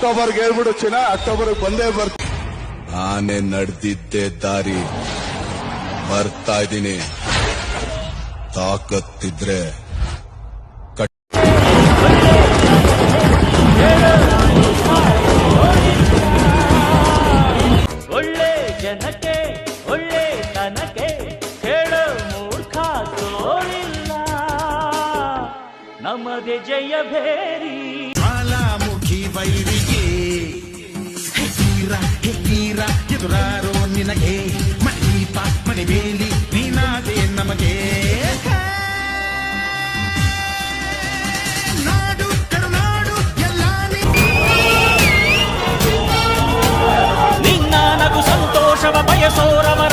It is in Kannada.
ಅಕ್ಟೋಬರ್ಗೆ ಹೇಳ್ಬಿಡು ಚಿನ್ನ, ಅಕ್ಟೋಬರ್ಗೆ ಬಂದೇ ಬರ್ತೀನಿ. ನಾನೇ ನಡೆದಿದ್ದೆ ದಾರಿ ಬರ್ತಾ ಇದ್ದೀನಿ. ತಾಕತ್ತಿದ್ರೆ ಒಳ್ಳೆ ಜನಕ್ಕೆ ಒಳ್ಳೆ ತನಕ್ಕೆ ಹೇಳೋ ಮೂರ್ಖ ಸೋಲಿಲ್ಲ, ನಮ್ಮದೇ ಜಯ ಭೇರಿ. ಜ್ವಾಲಾಮುಖಿ ವೈರಿಗೆ ಹೆಕ್ಕೀರ ಎದುರಾರೋ ನಿನಗೆ, ಮಣೀಪ ಮಣಿಬೇಲಿ ನೀನಾದೆ ನಮಗೆ. ನಾಡು ಕರುನಾಡು ಎಲ್ಲ ನಿನ್ನ ನಗು ಸಂತೋಷವ ಬಯಸೋರವರ